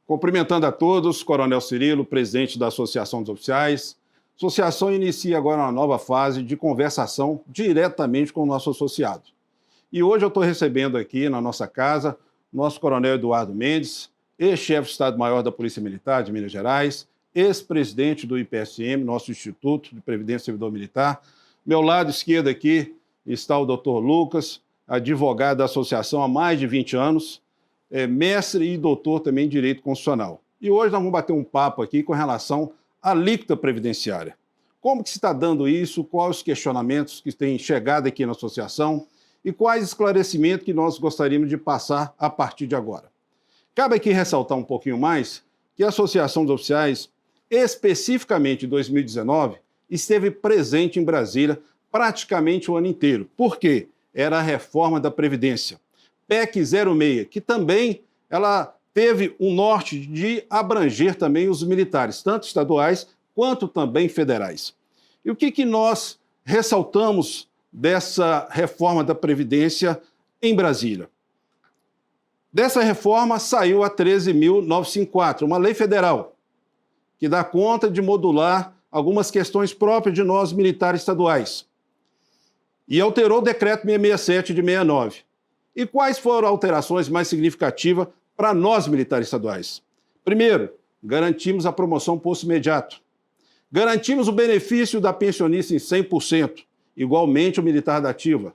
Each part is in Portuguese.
Cumprimentando a todos, Coronel Cirilo, presidente da Associação dos Oficiais. A associação inicia agora uma nova fase de conversação diretamente com o nosso associado. E hoje eu estou recebendo aqui na nossa casa nosso Coronel Eduardo Mendes, ex-chefe de Estado-Maior da Polícia Militar de Minas Gerais, ex-presidente do IPSM, nosso Instituto de Previdência do Servidor Militar. Meu lado esquerdo aqui está o Dr. Lucas, advogado da associação há mais de 20 anos, mestre e doutor também em Direito Constitucional. E hoje nós vamos bater um papo aqui com relação à alíquota previdenciária. Como que se está dando isso, quais os questionamentos que têm chegado aqui na associação e quais esclarecimentos que nós gostaríamos de passar a partir de agora. Cabe aqui ressaltar um pouquinho mais que a Associação dos Oficiais, especificamente em 2019, esteve presente em Brasília praticamente o ano inteiro. Por quê? Era a reforma da Previdência. PEC 06, que também ela teve o norte de abranger também os militares, tanto estaduais quanto também federais. E o que nós ressaltamos dessa reforma da Previdência em Brasília? Dessa reforma saiu a 13.954, uma lei federal, que dá conta de modular algumas questões próprias de nós militares estaduais. E alterou o decreto 667 de 69. E quais foram as alterações mais significativas para nós militares estaduais? Primeiro, garantimos a promoção posto imediato. Garantimos o benefício da pensionista em 100%, igualmente o militar da ativa.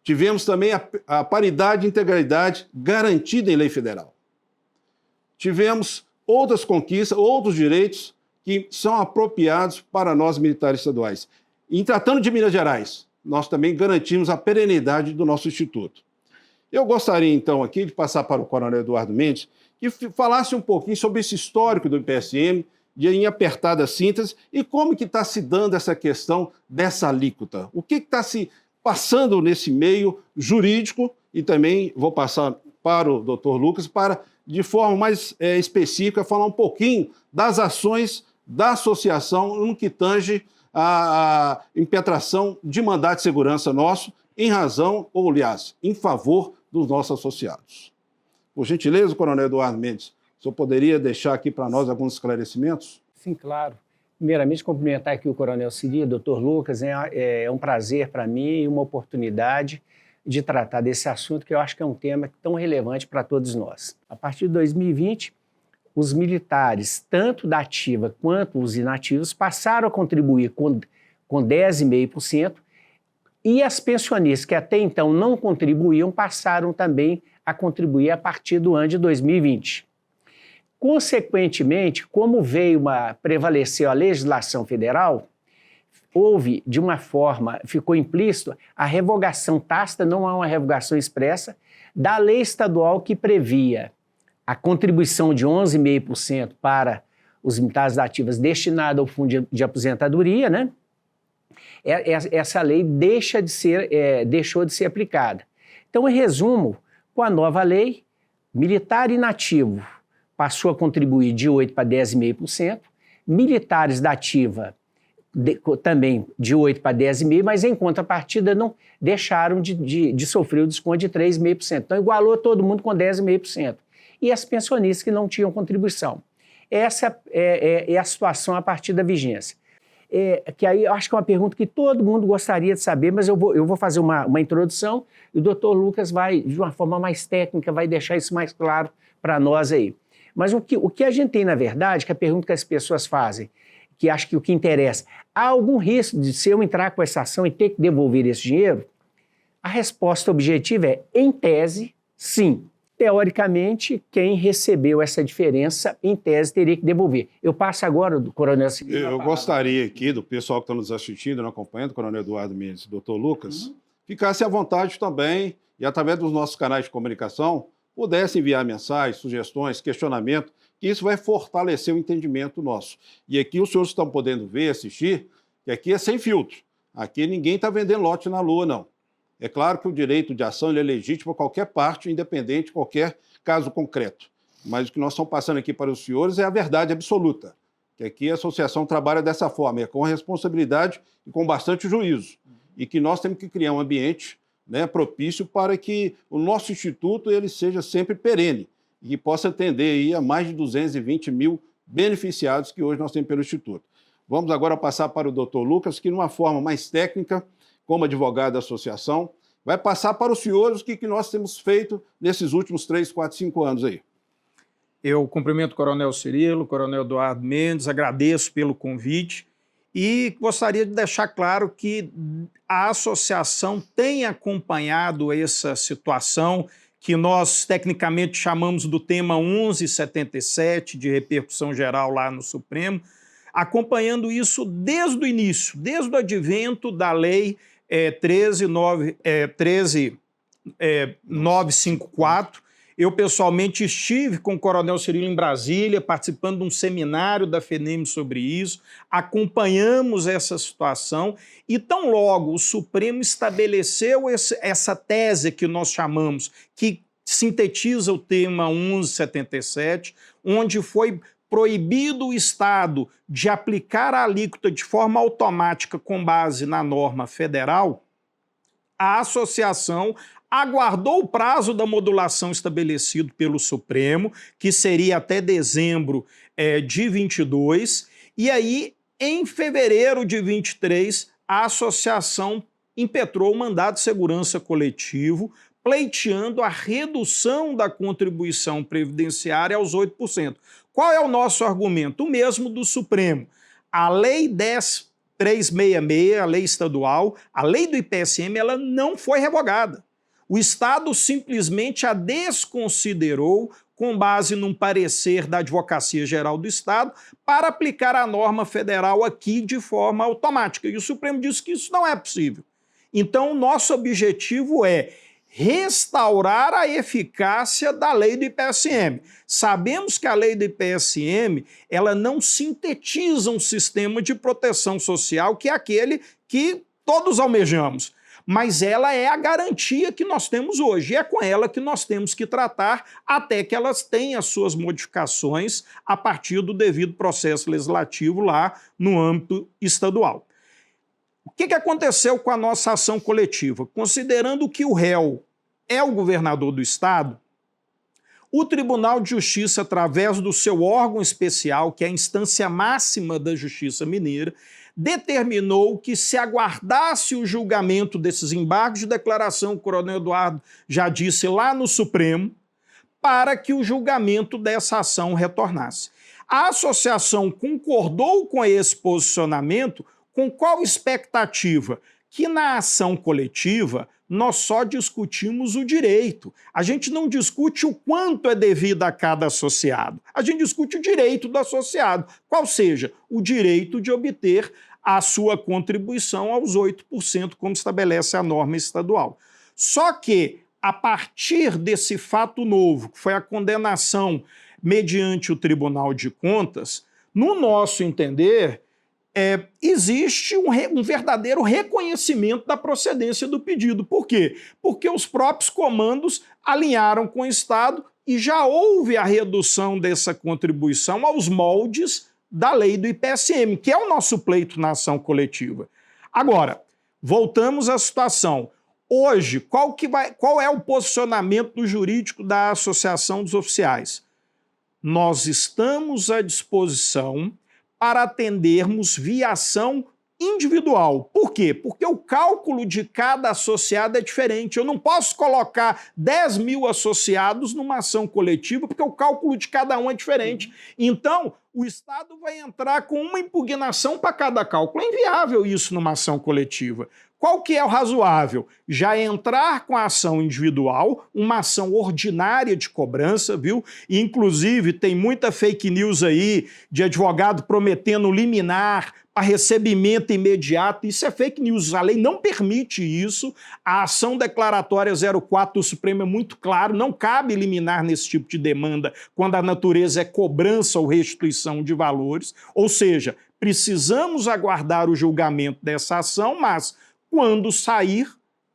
Tivemos também a paridade e integralidade garantida em lei federal. Tivemos outras conquistas, outros direitos que são apropriados para nós militares estaduais. Em tratando de Minas Gerais, nós também garantimos a perenidade do nosso Instituto. Eu gostaria, então, aqui de passar para o Coronel Eduardo Mendes, que falasse um pouquinho sobre esse histórico do IPSM, em apertada síntese, e como que está se dando essa questão dessa alíquota. O que está se passando nesse meio jurídico, e também vou passar para o Dr. Lucas, para, de forma mais específica, falar um pouquinho das ações da associação no que tange a impetração de mandado de segurança nosso, em razão, ou aliás, em favor dos nossos associados. Por gentileza, Coronel Eduardo Mendes, o senhor poderia deixar aqui para nós alguns esclarecimentos? Sim, claro. Primeiramente, cumprimentar aqui o Coronel Cirilo, Dr. Lucas, é um prazer para mim e uma oportunidade de tratar desse assunto, que eu acho que é um tema tão relevante para todos nós. A partir de 2020, os militares, tanto da ativa quanto os inativos, passaram a contribuir com 10,5%, e as pensionistas que até então não contribuíam passaram também a contribuir a partir do ano de 2020. Consequentemente, como prevaleceu a legislação federal, houve, de uma forma, ficou implícito a revogação tácita, não há uma revogação expressa, da lei estadual que previa a contribuição de 11,5% para os militares ativos destinada ao fundo de aposentadoria, né? Essa lei deixou de ser aplicada. Então, em resumo, com a nova lei, militar inativo passou a contribuir de 8% para 10,5%, militares da ativa também de 8% para 10,5%, mas em contrapartida não deixaram de sofrer o desconto de 3,5%. Então, igualou todo mundo com 10,5%. E as pensionistas que não tinham contribuição. Essa é a situação a partir da vigência. Que aí eu acho que é uma pergunta que todo mundo gostaria de saber, mas eu vou fazer uma introdução e o Dr. Lucas vai, de uma forma mais técnica, vai deixar isso mais claro para nós aí. Mas o que a gente tem, na verdade, que a pergunta que as pessoas fazem, que acho que o que interessa, há algum risco de se eu entrar com essa ação e ter que devolver esse dinheiro? A resposta objetiva é, em tese, sim. Teoricamente, quem recebeu essa diferença, em tese, teria que devolver. Eu passo agora, do Coronel Cirilo. Eu gostaria aqui, do pessoal que está nos assistindo, nos acompanhando, Coronel Eduardo Mendes e Dr. Lucas, ficasse à vontade também, e através dos nossos canais de comunicação, pudesse enviar mensagens, sugestões, questionamentos, que isso vai fortalecer o entendimento nosso. E aqui os senhores estão podendo ver, assistir, que aqui é sem filtro. Aqui ninguém está vendendo lote na lua, não. É claro que o direito de ação ele é legítimo a qualquer parte, independente de qualquer caso concreto. Mas o que nós estamos passando aqui para os senhores é a verdade absoluta. Que aqui a associação trabalha dessa forma, é com responsabilidade e com bastante juízo. E que nós temos que criar um ambiente, né, propício para que o nosso instituto ele seja sempre perene. e que possa atender aí a mais de 220 mil beneficiados que hoje nós temos pelo Instituto. Vamos agora passar para o Dr. Lucas, que, numa forma mais técnica, como advogado da associação, vai passar para os senhores o que nós temos feito nesses últimos 3, 4, 5 anos aí. Eu cumprimento o Coronel Cirilo, o Coronel Eduardo Mendes, agradeço pelo convite e gostaria de deixar claro que a associação tem acompanhado essa situação que nós tecnicamente chamamos do tema 1177, de repercussão geral lá no Supremo, acompanhando isso desde o início, desde o advento da Lei 13.954. Eu, pessoalmente, estive com o Coronel Cirilo em Brasília, participando de um seminário da FENEM sobre isso, acompanhamos essa situação e, tão logo o Supremo estabeleceu essa tese que nós chamamos, que sintetiza o tema 1177, onde foi proibido o Estado de aplicar a alíquota de forma automática com base na norma federal, a associação aguardou o prazo da modulação estabelecido pelo Supremo, que seria até dezembro de 22, e aí, em fevereiro de 23, a associação impetrou o mandado de segurança coletivo, pleiteando a redução da contribuição previdenciária aos 8%. Qual é o nosso argumento? O mesmo do Supremo. A Lei 10.366, a lei estadual, a lei do IPSM, ela não foi revogada. O Estado simplesmente a desconsiderou com base num parecer da Advocacia Geral do Estado para aplicar a norma federal aqui de forma automática. E o Supremo disse que isso não é possível. Então, o nosso objetivo é restaurar a eficácia da lei do IPSM. Sabemos que a lei do IPSM ela não sintetiza um sistema de proteção social que é aquele que todos almejamos, mas ela é a garantia que nós temos hoje, e é com ela que nós temos que tratar até que elas tenham as suas modificações a partir do devido processo legislativo lá no âmbito estadual. O que aconteceu com a nossa ação coletiva? Considerando que o réu é o governador do Estado, o Tribunal de Justiça, através do seu órgão especial, que é a instância máxima da Justiça Mineira, determinou que se aguardasse o julgamento desses embargos de declaração, o Coronel Eduardo já disse lá no Supremo, para que o julgamento dessa ação retornasse. A associação concordou com esse posicionamento. Com qual expectativa? Que na ação coletiva nós só discutimos o direito. A gente não discute o quanto é devido a cada associado. A gente discute o direito do associado, qual seja o direito de obter a sua contribuição aos 8%, como estabelece a norma estadual. Só que, a partir desse fato novo, que foi a condenação mediante o Tribunal de Contas, no nosso entender, existe um verdadeiro reconhecimento da procedência do pedido. Por quê? Porque os próprios comandos alinharam com o Estado e já houve a redução dessa contribuição aos moldes da lei do IPSM, que é o nosso pleito na ação coletiva. Agora, voltamos à situação. Hoje, qual é o posicionamento jurídico da Associação dos Oficiais? Nós estamos à disposição para atendermos via ação individual. Por quê? Porque o cálculo de cada associado é diferente. Eu não posso colocar 10 mil associados numa ação coletiva, porque o cálculo de cada um é diferente. Então, o Estado vai entrar com uma impugnação para cada cálculo. É inviável isso numa ação coletiva. Qual que é o razoável? Já entrar com a ação individual, uma ação ordinária de cobrança, viu? E, inclusive, tem muita fake news aí de advogado prometendo liminar para recebimento imediato. Isso é fake news. A lei não permite isso. A ação declaratória 04 do Supremo é muito claro, não cabe liminar nesse tipo de demanda quando a natureza é cobrança ou restituição de valores. Ou seja, precisamos aguardar o julgamento dessa ação, mas quando sair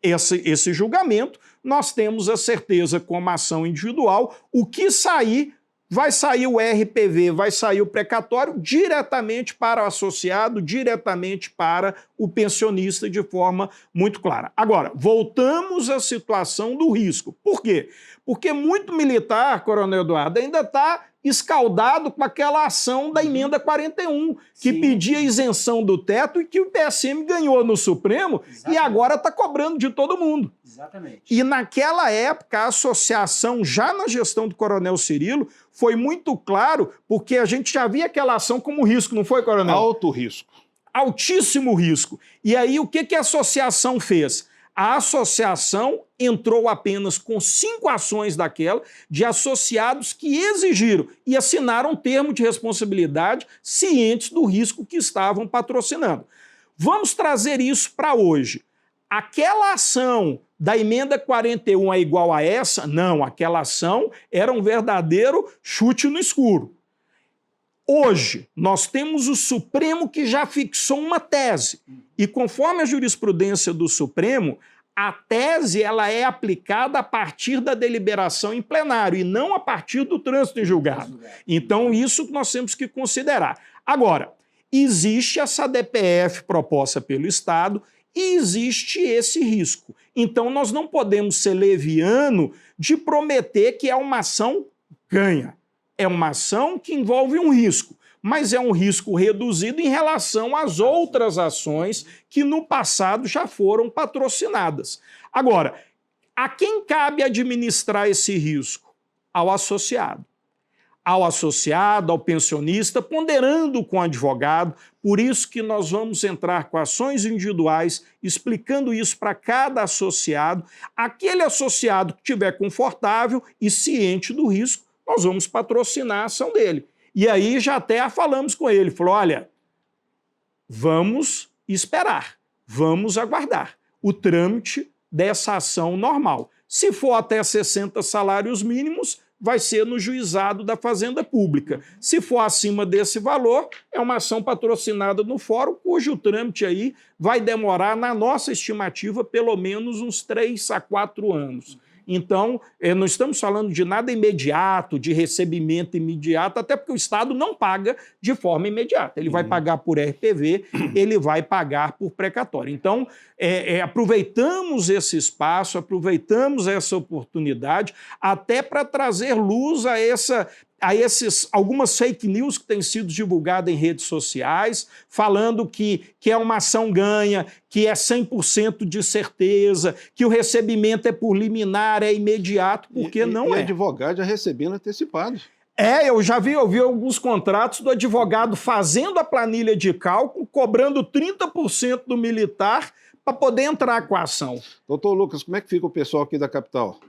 esse julgamento, nós temos a certeza, como ação individual, o que sair vai sair o RPV, vai sair o precatório diretamente para o associado, diretamente para o pensionista de forma muito clara. Agora, voltamos à situação do risco. Por quê? Porque muito militar, Coronel Eduardo, ainda está escaldado com aquela ação da emenda 41, que pedia isenção do teto e que o PSM ganhou no Supremo. Exatamente. E agora está cobrando de todo mundo. Exatamente. E naquela época, a associação, já na gestão do Coronel Cirilo, foi muito claro, porque a gente já via aquela ação como risco, não foi, Coronel? Alto risco. Altíssimo risco. E aí, o que a associação fez? A associação entrou apenas com 5 ações daquela de associados que exigiram e assinaram um termo de responsabilidade cientes do risco que estavam patrocinando. Vamos trazer isso para hoje. Aquela ação da emenda 41 é igual a essa? Não, aquela ação era um verdadeiro chute no escuro. Hoje, nós temos o Supremo que já fixou uma tese. E conforme a jurisprudência do Supremo, a tese ela é aplicada a partir da deliberação em plenário e não a partir do trânsito em julgado. Então, isso nós temos que considerar. Agora, existe essa DPF proposta pelo Estado e existe esse risco. Então, nós não podemos ser leviano de prometer que é uma ação ganha. É uma ação que envolve um risco, mas é um risco reduzido em relação às outras ações que no passado já foram patrocinadas. Agora, a quem cabe administrar esse risco? Ao associado. Ao associado, ao pensionista, ponderando com o advogado. Por isso que nós vamos entrar com ações individuais, explicando isso para cada associado. Aquele associado que estiver confortável e ciente do risco, nós vamos patrocinar a ação dele. E aí já até falamos com ele, falou, olha, vamos esperar, vamos aguardar o trâmite dessa ação normal. Se for até 60 salários mínimos, vai ser no juizado da Fazenda Pública. Se for acima desse valor, é uma ação patrocinada no fórum, cujo trâmite aí vai demorar, na nossa estimativa, pelo menos uns 3 a 4 anos. Então, não estamos falando de nada imediato, de recebimento imediato, até porque o Estado não paga de forma imediata. Ele vai pagar por RPV, ele vai pagar por precatório. Então, aproveitamos esse espaço, aproveitamos essa oportunidade até para trazer luz a algumas fake news que têm sido divulgadas em redes sociais, falando que é uma ação ganha, que é 100% de certeza, que o recebimento é por liminar, é imediato, porque não é. E advogado já recebendo antecipado. Eu já vi alguns contratos do advogado fazendo a planilha de cálculo, cobrando 30% do militar para poder entrar com a ação. Doutor Lucas, como é que fica o pessoal aqui da capital?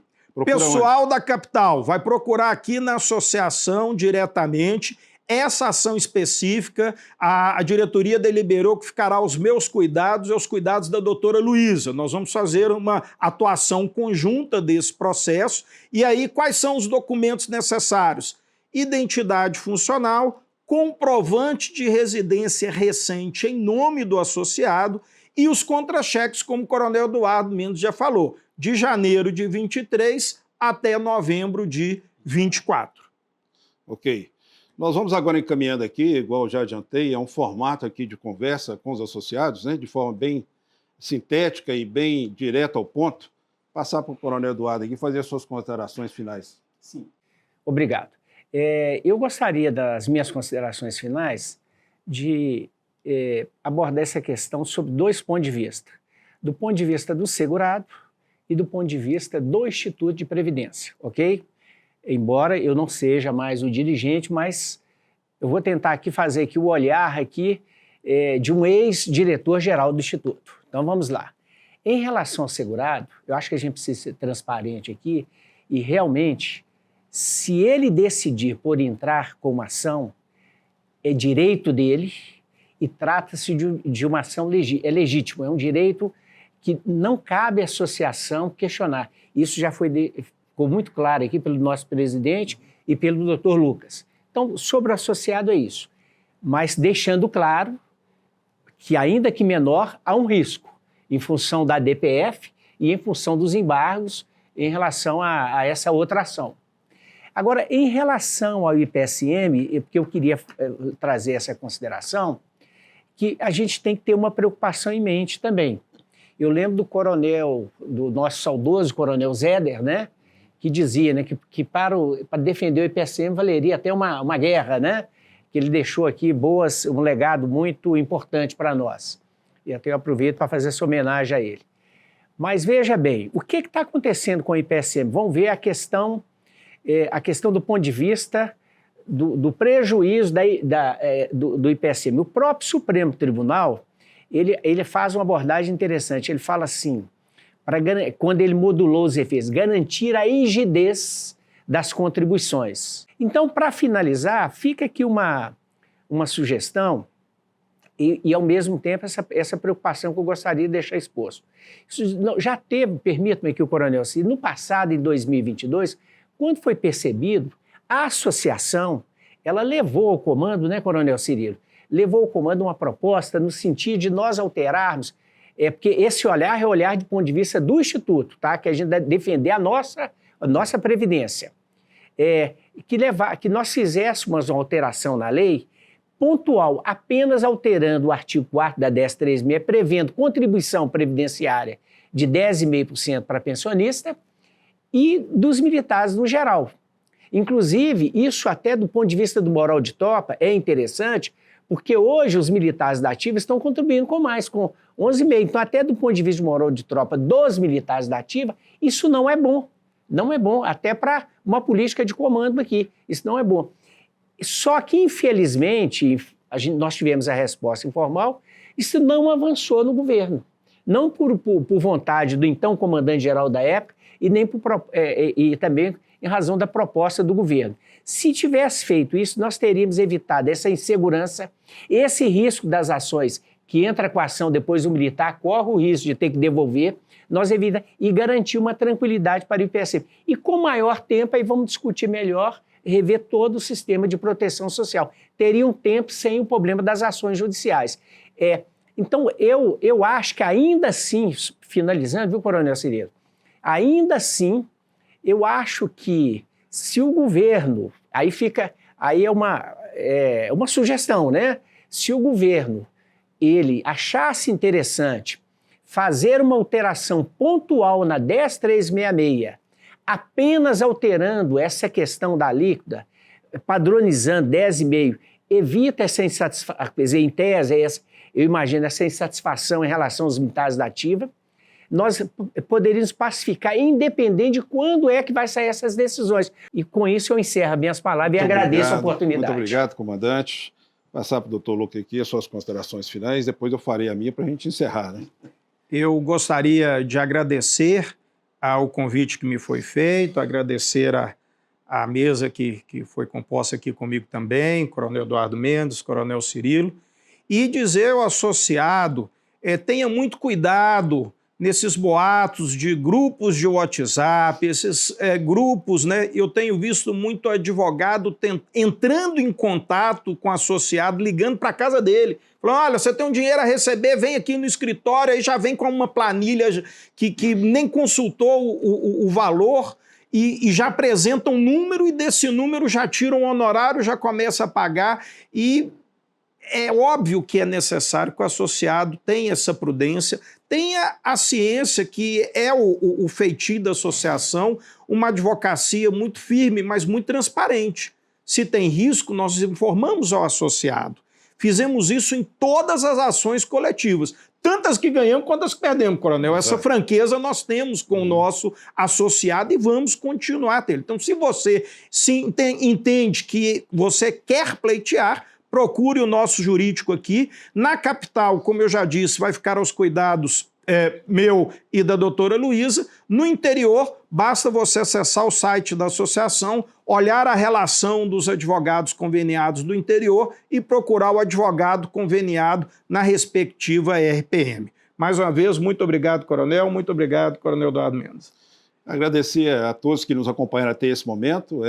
Pessoal da capital vai procurar aqui na associação diretamente essa ação específica. A diretoria deliberou que ficará aos meus cuidados e aos cuidados da doutora Luísa. Nós vamos fazer uma atuação conjunta desse processo. E aí, quais são os documentos necessários? Identidade funcional, comprovante de residência recente em nome do associado e os contra-cheques, como o Coronel Eduardo Mendes já falou, de janeiro de 23 até novembro de 24. Ok. Nós vamos agora encaminhando aqui, igual eu já adiantei, é um formato aqui de conversa com os associados, né, de forma bem sintética e bem direta ao ponto. Passar para o Coronel Eduardo aqui fazer as suas considerações finais. Sim. Obrigado. Eu gostaria das minhas considerações finais de abordar essa questão sob 2 pontos de vista. Do ponto de vista do segurado e do ponto de vista do Instituto de Previdência, ok? Embora eu não seja mais o dirigente, mas eu vou tentar aqui fazer aqui o olhar aqui, de um ex-diretor-geral do Instituto. Então vamos lá. Em relação ao segurado, eu acho que a gente precisa ser transparente aqui e realmente, se ele decidir por entrar com uma ação, é direito dele e trata-se de uma ação legítima, é um direito que não cabe à associação questionar. Isso já ficou muito claro aqui pelo nosso presidente e pelo doutor Lucas. Então, sobre o associado é isso, mas deixando claro que, ainda que menor, há um risco em função da DPF e em função dos embargos em relação a essa outra ação. Agora, em relação ao IPSM, porque eu queria trazer essa consideração, que a gente tem que ter uma preocupação em mente também. Eu lembro do nosso saudoso coronel Zéder, né, que dizia, né, que para defender o IPSM valeria até uma guerra, né, que ele deixou aqui um legado muito importante para nós. E até eu aproveito para fazer essa homenagem a ele. Mas veja bem, o que está acontecendo com o IPSM? Vamos ver a questão do ponto de vista do prejuízo do IPSM. O próprio Supremo Tribunal, ele faz uma abordagem interessante. Ele fala assim, quando ele modulou os efeitos, garantir a rigidez das contribuições. Então, para finalizar, fica aqui uma sugestão e, ao mesmo tempo, essa preocupação que eu gostaria de deixar exposto. Isso já teve, permita-me aqui o coronel Cirilo, no passado, em 2022, quando foi percebido, a associação, ela levou ao comando, né, coronel Cirilo, levou ao comando uma proposta no sentido de nós alterarmos, porque esse olhar é o olhar do ponto de vista do Instituto, tá? Que a gente deve defender a nossa previdência. Que nós fizéssemos uma alteração na lei pontual, apenas alterando o artigo 4º da 1036, prevendo contribuição previdenciária de 10,5% para pensionista e dos militares no geral. Inclusive, isso até do ponto de vista do moral de tropa é interessante, porque hoje os militares da ativa estão contribuindo com 11,5%. Então, até do ponto de vista do moral de tropa dos militares da ativa, isso não é bom. Não é bom, até para uma política de comando aqui. Isso não é bom. Só que, infelizmente, nós tivemos a resposta informal, isso não avançou no governo. Não por vontade do então comandante-geral da época e nem e também em razão da proposta do governo. Se tivesse feito isso, nós teríamos evitado essa insegurança, esse risco das ações que entra com a ação depois do militar, corre o risco de ter que devolver, nós evitamos e garantir uma tranquilidade para o IPSM. E com maior tempo, aí vamos discutir melhor, rever todo o sistema de proteção social. Teria um tempo sem o problema das ações judiciais. Então, eu acho que ainda assim, finalizando, viu, coronel Cirilo? Ainda assim, eu acho que se o governo, aí é uma sugestão, né? Se o governo, ele achasse interessante fazer uma alteração pontual na 10366, apenas alterando essa questão da alíquota, padronizando 10,5%, evita essa insatisfação, em tese, eu imagino essa insatisfação em relação aos militares da ativa, nós poderíamos pacificar, independente de quando é que vai sair essas decisões. E com isso eu encerro minhas palavras e agradeço a oportunidade. Muito obrigado, comandante. Passar para o doutor Luque aqui as suas considerações finais, depois eu farei a minha para a gente encerrar, né? Eu gostaria de agradecer ao convite que me foi feito, agradecer a mesa que foi composta aqui comigo também, Coronel Eduardo Mendes, Coronel Cirilo, e dizer ao associado, tenha muito cuidado nesses boatos de grupos de WhatsApp, esses grupos, né? Eu tenho visto muito advogado entrando em contato com o associado, ligando para a casa dele, falando, olha, você tem um dinheiro a receber, vem aqui no escritório, aí já vem com uma planilha que nem consultou o valor e já apresenta um número e desse número já tira um honorário, já começa a pagar e é óbvio que é necessário que o associado tenha essa prudência, tenha a ciência que é o feitio da associação, uma advocacia muito firme, mas muito transparente. Se tem risco, nós informamos ao associado. Fizemos isso em todas as ações coletivas, tantas que ganhamos quanto as que perdemos, coronel. Essa franqueza nós temos com o nosso associado e vamos continuar a ter. Então, se você entende que você quer pleitear, procure o nosso jurídico aqui. Na capital, como eu já disse, vai ficar aos cuidados meu e da doutora Luísa. No interior, basta você acessar o site da associação, olhar a relação dos advogados conveniados do interior e procurar o advogado conveniado na respectiva RPM. Mais uma vez, muito obrigado, coronel. Muito obrigado, coronel Eduardo Mendes. Agradecer a todos que nos acompanharam até esse momento.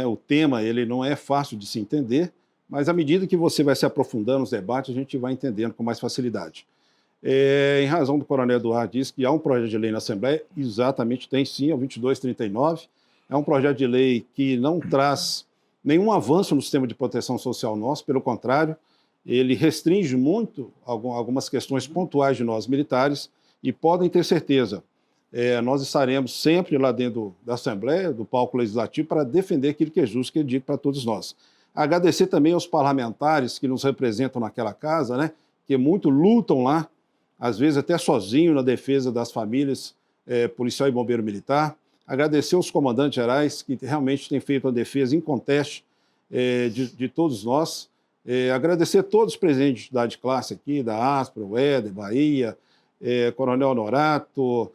O tema ele não é fácil de se entender, mas à medida que você vai se aprofundando nos debates, a gente vai entendendo com mais facilidade. Em razão do coronel Eduardo disse que há um projeto de lei na Assembleia, exatamente tem sim, é o 2239, É um projeto de lei que não traz nenhum avanço no sistema de proteção social nosso, pelo contrário, ele restringe muito algumas questões pontuais de nós militares e podem ter certeza, nós estaremos sempre lá dentro da Assembleia, do palco legislativo, para defender aquilo que é justo, que é dito para todos nós. Agradecer também aos parlamentares que nos representam naquela casa, né, que muito lutam lá, às vezes até sozinho na defesa das famílias, policial e bombeiro militar. Agradecer aos comandantes gerais que realmente têm feito a defesa inconteste de todos nós. Agradecer a todos os presidentes de classe aqui, da Aspra, o Éder, Bahia, Coronel Honorato,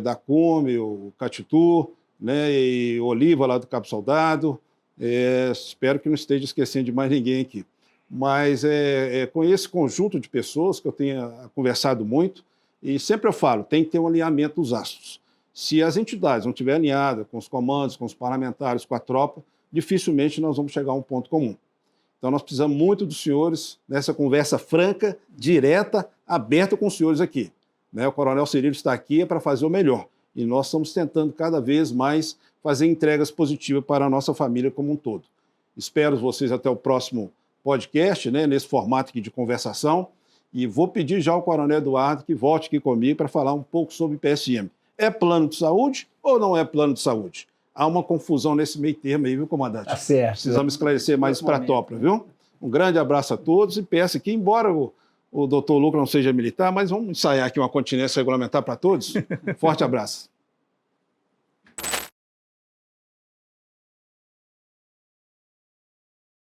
da Cume, o Catitu, né, e o Oliva lá do Cabo Soldado. Espero que não esteja esquecendo de mais ninguém aqui. Mas com esse conjunto de pessoas que eu tenho conversado muito, e sempre eu falo, tem que ter um alinhamento dos astros. Se as entidades não estiverem alinhadas com os comandos, com os parlamentares, com a tropa, dificilmente nós vamos chegar a um ponto comum. Então nós precisamos muito dos senhores nessa conversa franca, direta, aberta com os senhores aqui. O Coronel Cirilo está aqui para fazer o melhor. E nós estamos tentando cada vez mais fazer entregas positivas para a nossa família como um todo. Espero vocês até o próximo podcast, né, nesse formato aqui de conversação. E vou pedir já ao Coronel Eduardo que volte aqui comigo para falar um pouco sobre PSM. É plano de saúde ou não é plano de saúde? Há uma confusão nesse meio termo aí, viu, comandante? Tá certo. Precisamos esclarecer mais isso para a tropa, viu? Um grande abraço a todos e peço aqui, embora o doutor Lucas não seja militar, mas vamos ensaiar aqui uma continência regulamentar para todos. Forte abraço.